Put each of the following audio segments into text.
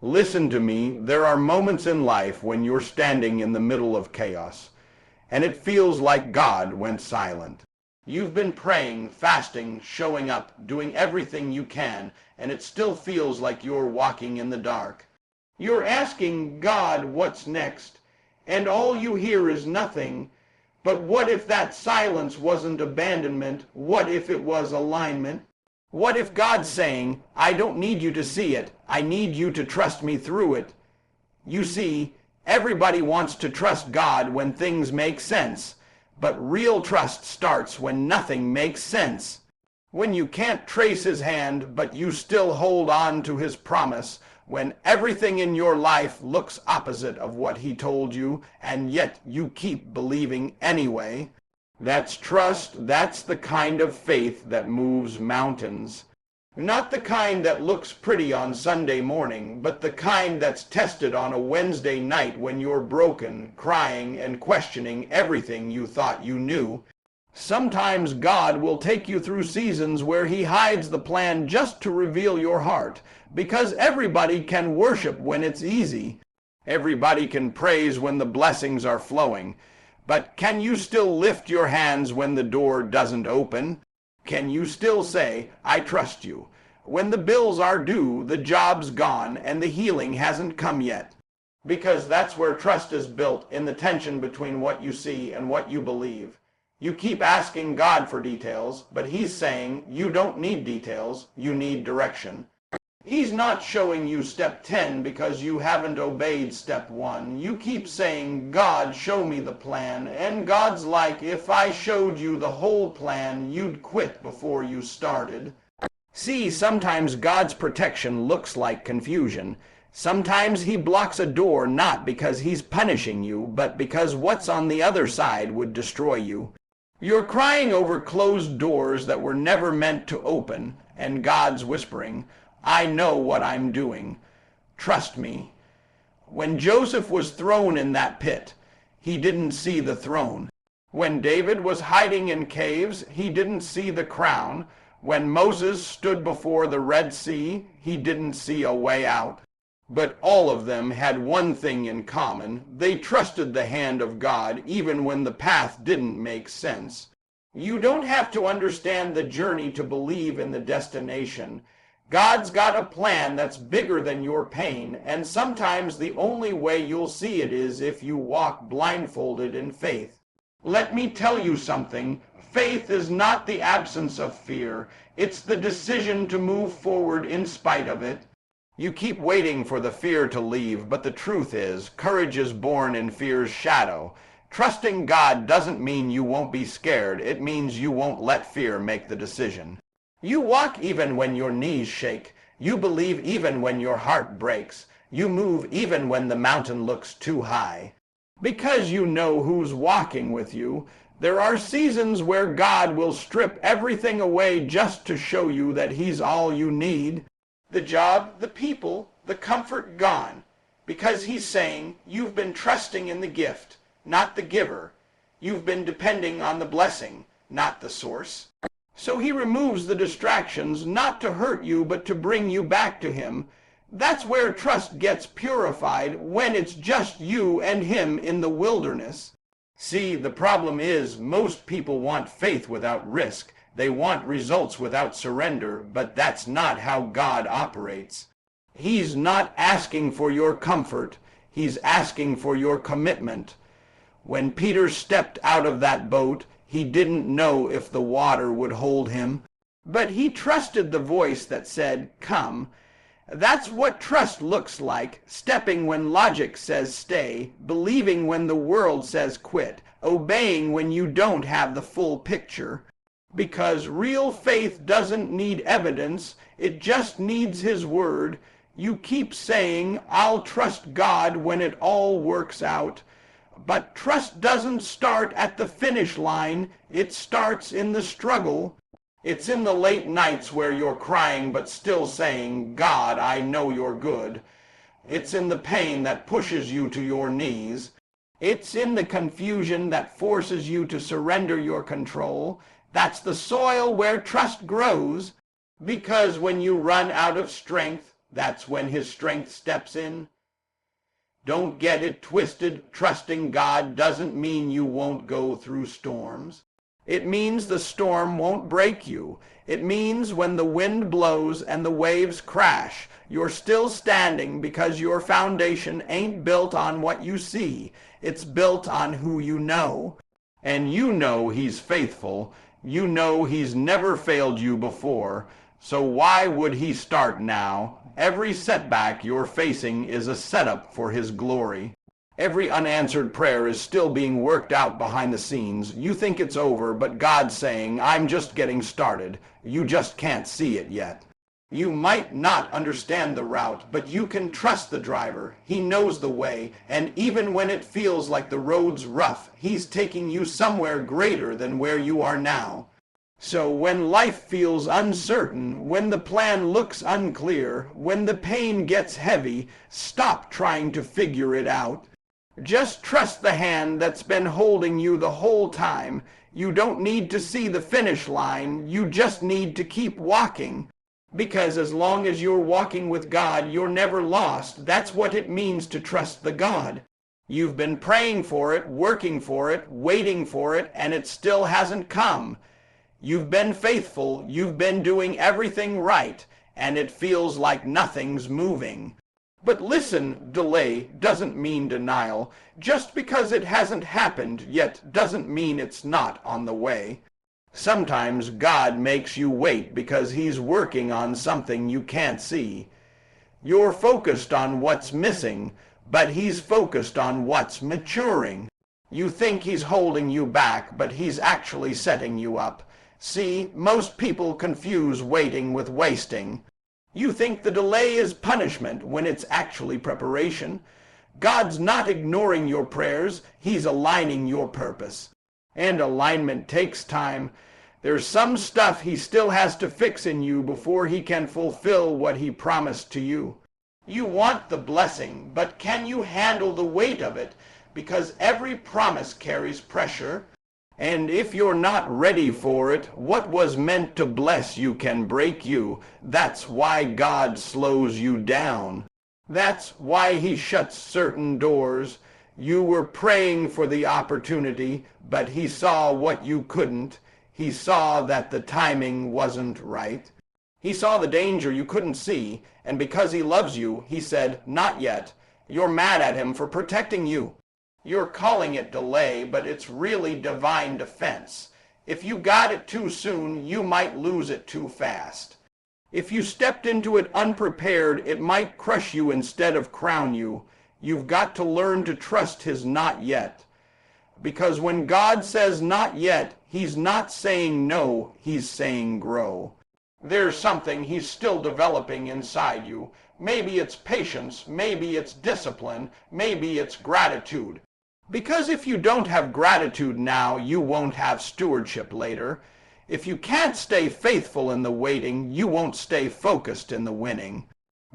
Listen to me, there are moments in life when you're standing in the middle of chaos, and it feels like God went silent. You've been praying, fasting, showing up, doing everything you can, and it still feels like you're walking in the dark. You're asking God what's next, and all you hear is nothing. But what if that silence wasn't abandonment? What if it was alignment? What if God's saying, I don't need you to see it, I need you to trust me through it? You see, everybody wants to trust God when things make sense, but real trust starts when nothing makes sense. When you can't trace his hand, but you still hold on to his promise, when everything in your life looks opposite of what he told you, and yet you keep believing anyway. That's trust. That's the kind of faith that moves mountains. Not the kind that looks pretty on Sunday morning, but the kind that's tested on a Wednesday night when you're broken, crying, and questioning everything you thought you knew. Sometimes God will take you through seasons where he hides the plan just to reveal your heart, because everybody can worship when it's easy. Everybody can praise when the blessings are flowing. But can you still lift your hands when the door doesn't open? Can you still say, I trust you, when the bills are due, the job's gone, and the healing hasn't come yet? Because that's where trust is built, in the tension between what you see and what you believe. You keep asking God for details, but he's saying you don't need details, you need direction. He's not showing you step 10 because you haven't obeyed step 1. You keep saying, God, show me the plan. And God's like, if I showed you the whole plan, you'd quit before you started. See, sometimes God's protection looks like confusion. Sometimes he blocks a door not because he's punishing you, but because what's on the other side would destroy you. You're crying over closed doors that were never meant to open, and God's whispering, I know what I'm doing. Trust me. When Joseph was thrown in that pit, he didn't see the throne. When David was hiding in caves, he didn't see the crown. When Moses stood before the Red Sea, he didn't see a way out. But all of them had one thing in common. They trusted the hand of God even when the path didn't make sense. You don't have to understand the journey to believe in the destination. God's got a plan that's bigger than your pain, and sometimes the only way you'll see it is if you walk blindfolded in faith. Let me tell you something. Faith is not the absence of fear. It's the decision to move forward in spite of it. You keep waiting for the fear to leave, but the truth is, courage is born in fear's shadow. Trusting God doesn't mean you won't be scared. It means you won't let fear make the decision. You walk even when your knees shake. You believe even when your heart breaks. You move even when the mountain looks too high. Because you know who's walking with you. There are seasons where God will strip everything away just to show you that he's all you need. The job, the people, the comfort gone. Because he's saying, you've been trusting in the gift, not the giver. You've been depending on the blessing, not the source. So he removes the distractions, not to hurt you, but to bring you back to him. That's where trust gets purified, when it's just you and him in the wilderness. See, the problem is, most people want faith without risk. They want results without surrender, but that's not how God operates. He's not asking for your comfort. He's asking for your commitment. When Peter stepped out of that boat, he didn't know if the water would hold him, but he trusted the voice that said, come. That's what trust looks like, stepping when logic says stay, believing when the world says quit, obeying when you don't have the full picture. Because real faith doesn't need evidence, it just needs his word. You keep saying, I'll trust God when it all works out. But trust doesn't start at the finish line, it starts in the struggle. It's in the late nights where you're crying but still saying, God, I know you're good. It's in the pain that pushes you to your knees. It's in the confusion that forces you to surrender your control. That's the soil where trust grows. Because when you run out of strength, That's when his strength steps in. Don't get it twisted. Trusting God doesn't mean you won't go through storms. It means the storm won't break you. It means when the wind blows and the waves crash, you're still standing because your foundation ain't built on what you see. It's built on who you know. And you know he's faithful. You know he's never failed you before. So why would he start now? Every setback you're facing is a setup for his glory. Every unanswered prayer is still being worked out behind the scenes. You think it's over, but God's saying, I'm just getting started. You just can't see it yet. You might not understand the route, but you can trust the driver. He knows the way, and even when it feels like the road's rough, he's taking you somewhere greater than where you are now. So when life feels uncertain, when the plan looks unclear, when the pain gets heavy, stop trying to figure it out. Just trust the hand that's been holding you the whole time. You don't need to see the finish line. You just need to keep walking. Because as long as you're walking with God, you're never lost. That's what it means to trust the God. You've been praying for it, working for it, waiting for it, and it still hasn't come. You've been faithful, you've been doing everything right, and it feels like nothing's moving. But listen, delay doesn't mean denial. Just because it hasn't happened yet doesn't mean it's not on the way. Sometimes God makes you wait because he's working on something you can't see. You're focused on what's missing, but he's focused on what's maturing. You think he's holding you back, but he's actually setting you up. See, most people confuse waiting with wasting. You think the delay is punishment when it's actually preparation. God's not ignoring your prayers, he's aligning your purpose. And alignment takes time. There's some stuff he still has to fix in you before he can fulfill what he promised to you. You want the blessing, but can you handle the weight of it? Because every promise carries pressure. And if you're not ready for it, what was meant to bless you can break you. That's why God slows you down. That's why he shuts certain doors. You were praying for the opportunity, but he saw what you couldn't. He saw that the timing wasn't right. He saw the danger you couldn't see, and because he loves you, he said, not yet. You're mad at him for protecting you. You're calling it delay, but it's really divine defense. If you got it too soon, you might lose it too fast. If you stepped into it unprepared, it might crush you instead of crown you. You've got to learn to trust his not yet. Because when God says not yet, he's not saying no, he's saying grow. There's something he's still developing inside you. Maybe it's patience, maybe it's discipline, maybe it's gratitude. Because if you don't have gratitude now, you won't have stewardship later. If you can't stay faithful in the waiting, you won't stay focused in the winning.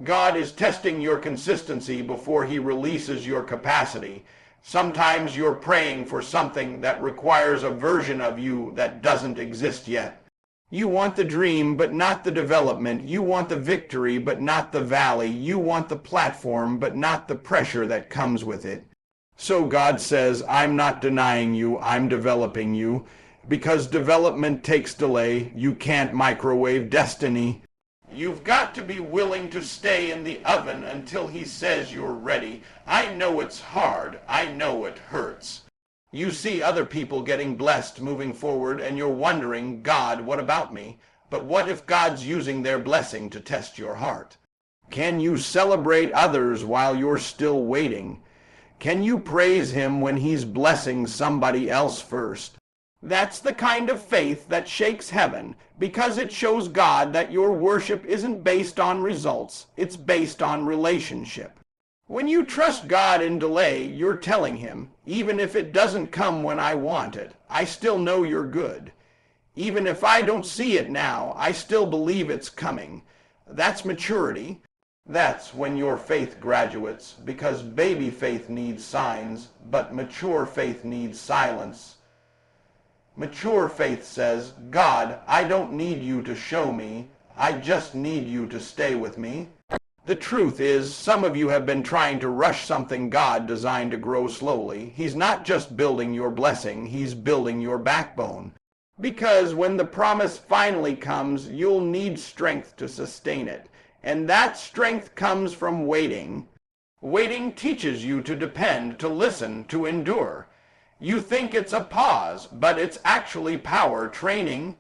God is testing your consistency before he releases your capacity. Sometimes you're praying for something that requires a version of you that doesn't exist yet. You want the dream, but not the development. You want the victory, but not the valley. You want the platform, but not the pressure that comes with it. So God says, I'm not denying you, I'm developing you. Because development takes delay, you can't microwave destiny. You've got to be willing to stay in the oven until he says you're ready. I know it's hard, I know it hurts. You see other people getting blessed moving forward and you're wondering, God, what about me? But what if God's using their blessing to test your heart? Can you celebrate others while you're still waiting? Can you praise him when he's blessing somebody else first? That's the kind of faith that shakes heaven, because it shows God that your worship isn't based on results, it's based on relationship. When you trust God in delay, you're telling him, even if it doesn't come when I want it, I still know you're good. Even if I don't see it now, I still believe it's coming. That's maturity. That's when your faith graduates, because baby faith needs signs, but mature faith needs silence. Mature faith says, God, I don't need you to show me, I just need you to stay with me. The truth is, some of you have been trying to rush something God designed to grow slowly. He's not just building your blessing, he's building your backbone. Because when the promise finally comes, you'll need strength to sustain it. And that strength comes from waiting. Waiting teaches you to depend, to listen, to endure. You think it's a pause, but it's actually power training.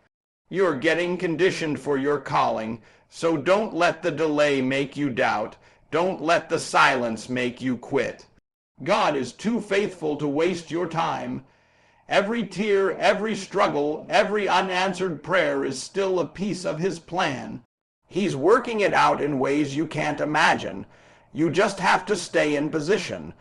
You're getting conditioned for your calling, so don't let the delay make you doubt. Don't let the silence make you quit. God is too faithful to waste your time. Every tear, every struggle, every unanswered prayer is still a piece of his plan. He's working it out in ways you can't imagine. You just have to stay in position,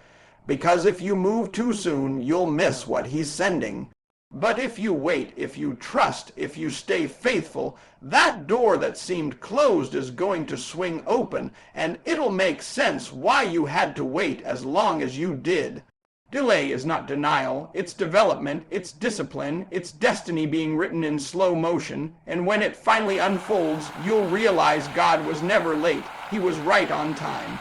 because if you move too soon, you'll miss what he's sending. But if you wait, if you trust, if you stay faithful, that door that seemed closed is going to swing open, and it'll make sense why you had to wait as long as you did. Delay is not denial, it's development, it's discipline, it's destiny being written in slow motion, and when it finally unfolds, you'll realize God was never late, he was right on time.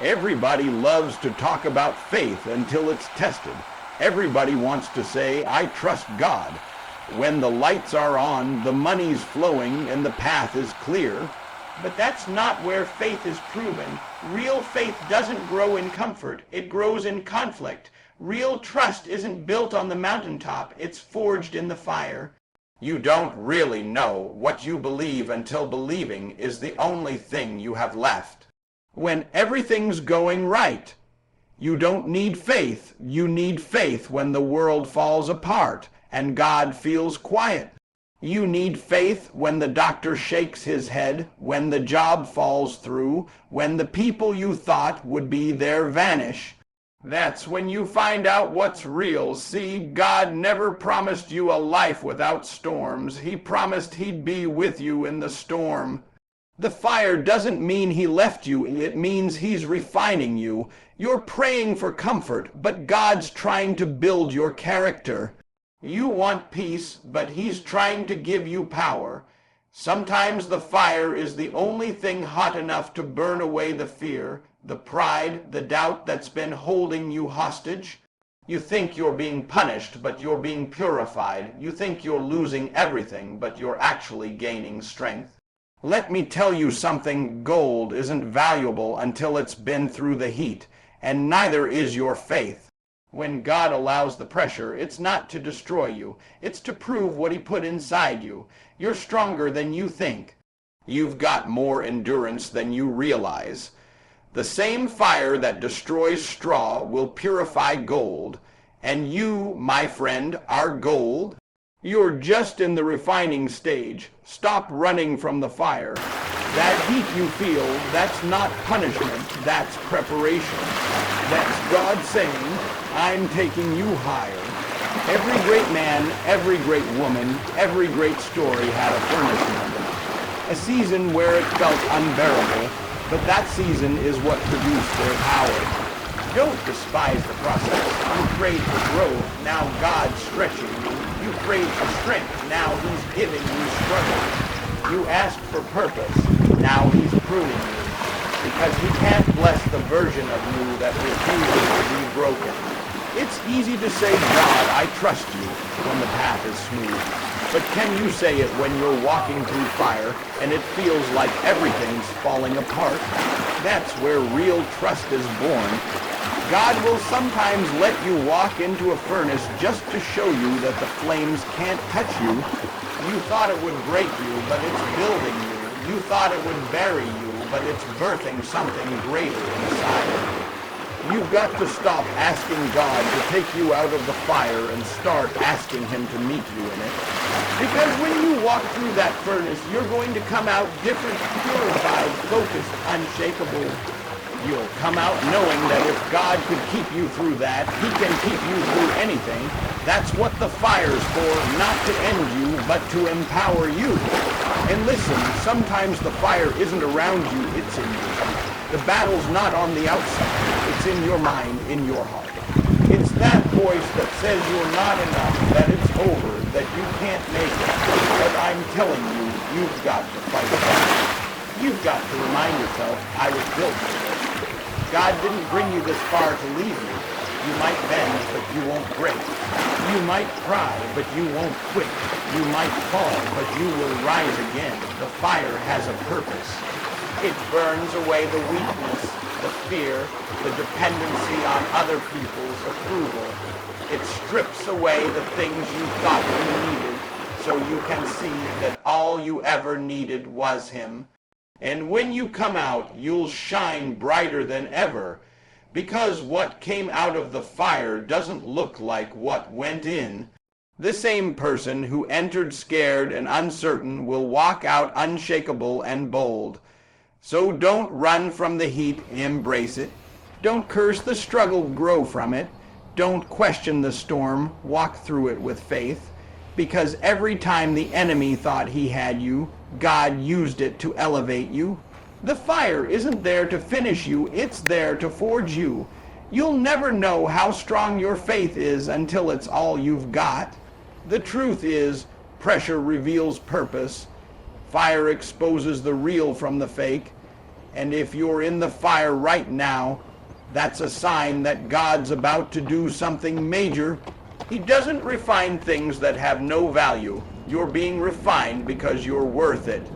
Everybody loves to talk about faith until it's tested. Everybody wants to say, I trust God. When the lights are on, the money's flowing, and the path is clear. But that's not where faith is proven. Real faith doesn't grow in comfort, it grows in conflict. Real trust isn't built on the mountaintop, it's forged in the fire. You don't really know what you believe until believing is the only thing you have left. When everything's going right, you don't need faith. You need faith when the world falls apart and God feels quiet. You need faith when the doctor shakes his head, when the job falls through, when the people you thought would be there vanish. That's when you find out what's real. See, God never promised you a life without storms. He promised he'd be with you in the storm. The fire doesn't mean he left you. It means he's refining you. You're praying for comfort, but God's trying to build your character. You want peace, but he's trying to give you power. Sometimes the fire is the only thing hot enough to burn away the fear, the pride, the doubt that's been holding you hostage. You think you're being punished, but you're being purified. You think you're losing everything, but you're actually gaining strength. Let me tell you something, gold isn't valuable until it's been through the heat, and neither is your faith. When God allows the pressure, it's not to destroy you. It's to prove what he put inside you. You're stronger than you think. You've got more endurance than you realize. The same fire that destroys straw will purify gold. And you, my friend, are gold. You're just in the refining stage. Stop running from the fire. That heat you feel, that's not punishment, that's preparation. That's God saying, I'm taking you higher. Every great man, every great woman, every great story had a furnace moment. A season where it felt unbearable, but that season is what produced their power. Don't despise the process. You prayed for growth, now God's stretching you. You prayed for strength, now he's giving you struggle. You asked for purpose, now he's pruning you. Because he can't bless the version of you that refuses to be broken. It's easy to say, God, I trust you, when the path is smooth. But can you say it when you're walking through fire and it feels like everything's falling apart? That's where real trust is born. God will sometimes let you walk into a furnace just to show you that the flames can't touch you. You thought it would break you, but it's building you. You thought it would bury you, but it's birthing something greater inside. You've got to stop asking God to take you out of the fire and start asking him to meet you in it. Because when you walk through that furnace, you're going to come out different, purified, focused, unshakable. You'll come out knowing that if God could keep you through that, he can keep you through anything. That's what the fire's for, not to end you, but to empower you. And listen, sometimes the fire isn't around you, it's in you. The battle's not on the outside, it's in your mind, in your heart. It's that voice that says you're not enough, that it's over, that you can't make it. But I'm telling you, you've got to fight back. You've got to remind yourself, I was built for this. God didn't bring you this far to leave you. You might bend, but you won't break. You might cry, but you won't quit. You might fall, but you will rise again. The fire has a purpose. It burns away the weakness, the fear, the dependency on other people's approval. It strips away the things you thought you needed, so you can see that all you ever needed was Him. And when you come out, you'll shine brighter than ever, because what came out of the fire doesn't look like what went in. The same person who entered scared and uncertain will walk out unshakable and bold. So don't run from the heat, embrace it. Don't curse the struggle, grow from it. Don't question the storm, walk through it with faith. Because every time the enemy thought he had you, God used it to elevate you. The fire isn't there to finish you, it's there to forge you. You'll never know how strong your faith is until it's all you've got. The truth is, pressure reveals purpose. Fire exposes the real from the fake. And if you're in the fire right now, that's a sign that God's about to do something major. He doesn't refine things that have no value. You're being refined because you're worth it.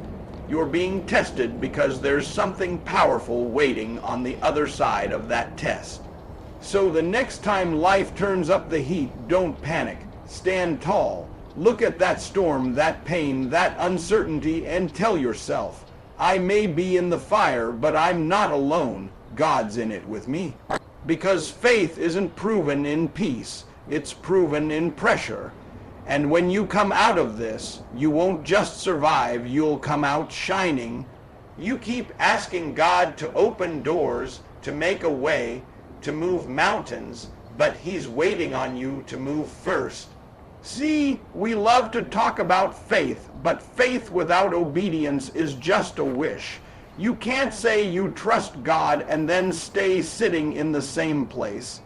You're being tested because there's something powerful waiting on the other side of that test. So the next time life turns up the heat, don't panic. Stand tall. Look at that storm, that pain, that uncertainty, and tell yourself, I may be in the fire, but I'm not alone. God's in it with me. Because faith isn't proven in peace. It's proven in pressure. And when you come out of this, you won't just survive, you'll come out shining. You keep asking God to open doors, to make a way, to move mountains, but He's waiting on you to move first. See, we love to talk about faith, but faith without obedience is just a wish. You can't say you trust God and then stay sitting in the same place.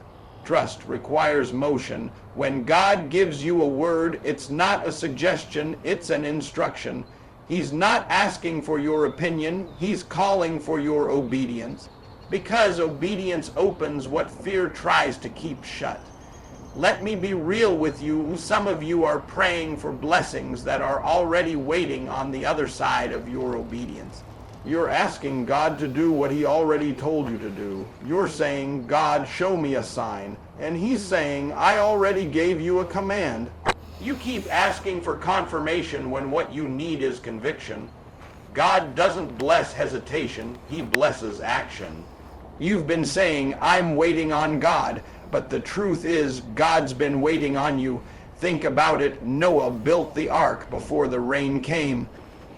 Trust requires motion. When God gives you a word, it's not a suggestion, it's an instruction. He's not asking for your opinion, He's calling for your obedience. Because obedience opens what fear tries to keep shut. Let me be real with you. Some of you are praying for blessings that are already waiting on the other side of your obedience. You're asking God to do what He already told you to do. You're saying, God, show me a sign. And He's saying, I already gave you a command. You keep asking for confirmation when what you need is conviction. God doesn't bless hesitation, He blesses action. You've been saying, I'm waiting on God, but the truth is, God's been waiting on you. Think about it. Noah built the ark before the rain came.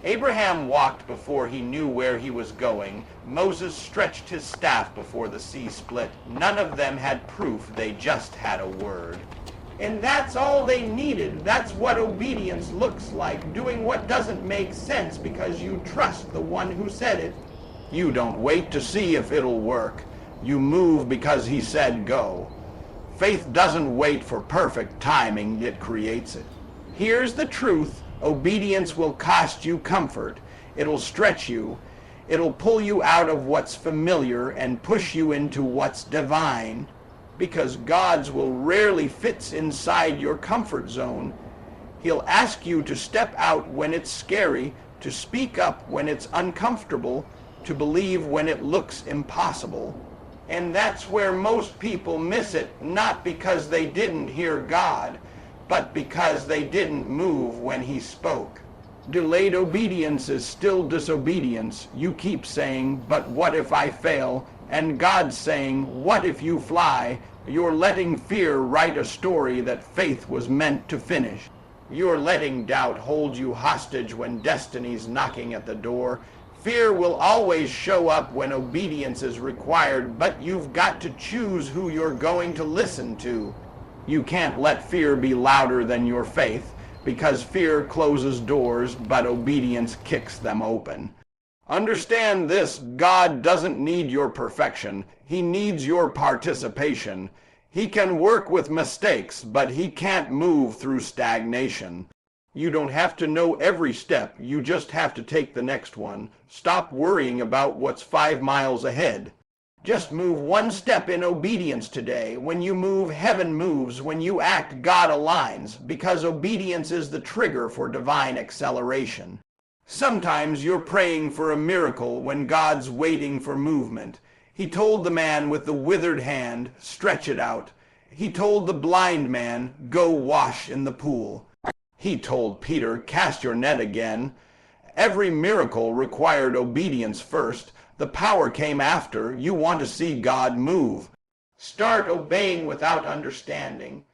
Abraham walked before he knew where he was going. Moses stretched his staff before the sea split. None of them had proof, they just had a word. And that's all they needed. That's what obedience looks like, doing what doesn't make sense because you trust the one who said it. You don't wait to see if it'll work. You move because He said go. Faith doesn't wait for perfect timing, it creates it. Here's the truth. Obedience will cost you comfort. It'll stretch you. It'll pull you out of what's familiar and push you into what's divine. Because God's will rarely fits inside your comfort zone. He'll ask you to step out when it's scary, to speak up when it's uncomfortable, to believe when it looks impossible. And that's where most people miss it, not because they didn't hear God, but because they didn't move when He spoke. Delayed obedience is still disobedience. You keep saying, but what if I fail? And God's saying, what if you fly? You're letting fear write a story that faith was meant to finish. You're letting doubt hold you hostage when destiny's knocking at the door. Fear will always show up when obedience is required, but you've got to choose who you're going to listen to. You can't let fear be louder than your faith, because fear closes doors, but obedience kicks them open. Understand this, God doesn't need your perfection. He needs your participation. He can work with mistakes, but He can't move through stagnation. You don't have to know every step. You just have to take the next one. Stop worrying about what's 5 miles ahead. Just move one step in obedience today. When you move, heaven moves. When you act, God aligns, because obedience is the trigger for divine acceleration. Sometimes you're praying for a miracle when God's waiting for movement. He told the man with the withered hand, stretch it out. He told the blind man, go wash in the pool. He told Peter, cast your net again. Every miracle required obedience first. The power came after. You want to see God move. Start obeying without understanding.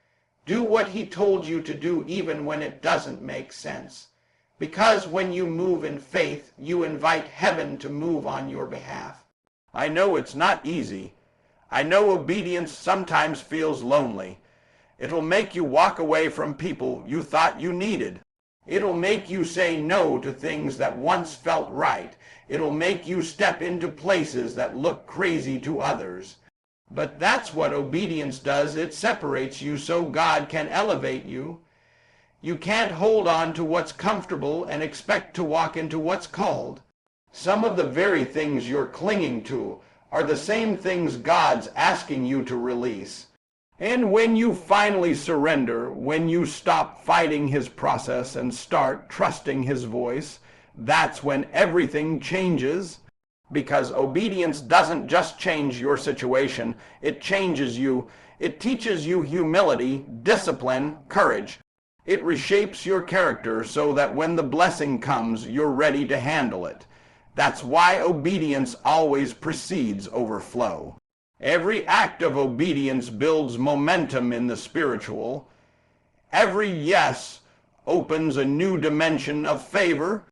Do what he told you to do even when it doesn't make sense. Because when you move in faith, you invite heaven to move on your behalf. I know it's not easy. I know obedience sometimes feels lonely. It'll make you walk away from people you thought you needed. It'll make you say no to things that once felt right. It'll make you step into places that look crazy to others. But that's what obedience does. It separates you so God can elevate you. You can't hold on to what's comfortable and expect to walk into what's called. Some of the very things you're clinging to are the same things God's asking you to release. And when you finally surrender, when you stop fighting his process and start trusting his voice, that's when everything changes. Because obedience doesn't just change your situation, it changes you. It teaches you humility, discipline, courage. It reshapes your character so that when the blessing comes, you're ready to handle it. That's why obedience always precedes overflow. Every act of obedience builds momentum in the spiritual. Every yes opens a new dimension of favor.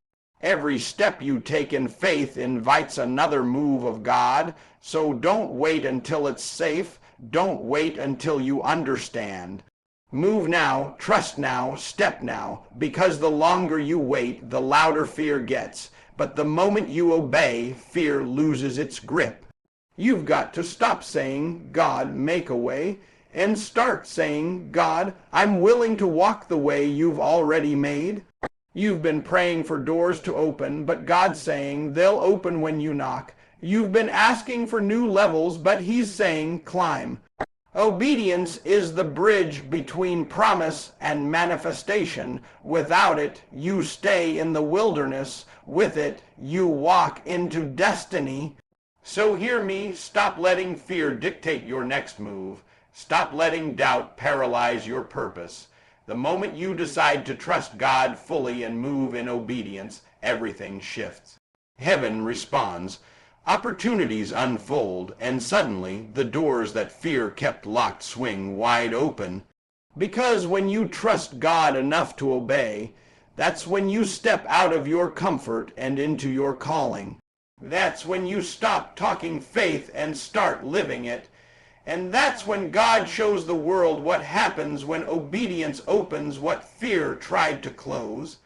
Every step you take in faith invites another move of God. So don't wait until it's safe. Don't wait until you understand. Move now, trust now, step now, because the longer you wait, the louder fear gets. But the moment you obey, fear loses its grip. You've got to stop saying, God, make a way, and start saying, God, I'm willing to walk the way you've already made. You've been praying for doors to open, but God's saying they'll open when you knock. You've been asking for new levels, but he's saying, climb. Obedience is the bridge between promise and manifestation. Without it, you stay in the wilderness. With it, you walk into destiny. So hear me, stop letting fear dictate your next move. Stop letting doubt paralyze your purpose. The moment you decide to trust God fully and move in obedience, everything shifts. Heaven responds. Opportunities unfold, and suddenly the doors that fear kept locked swing wide open. Because when you trust God enough to obey, that's when you step out of your comfort and into your calling. That's when you stop talking faith and start living it. And that's when God shows the world what happens when obedience opens what fear tried to close.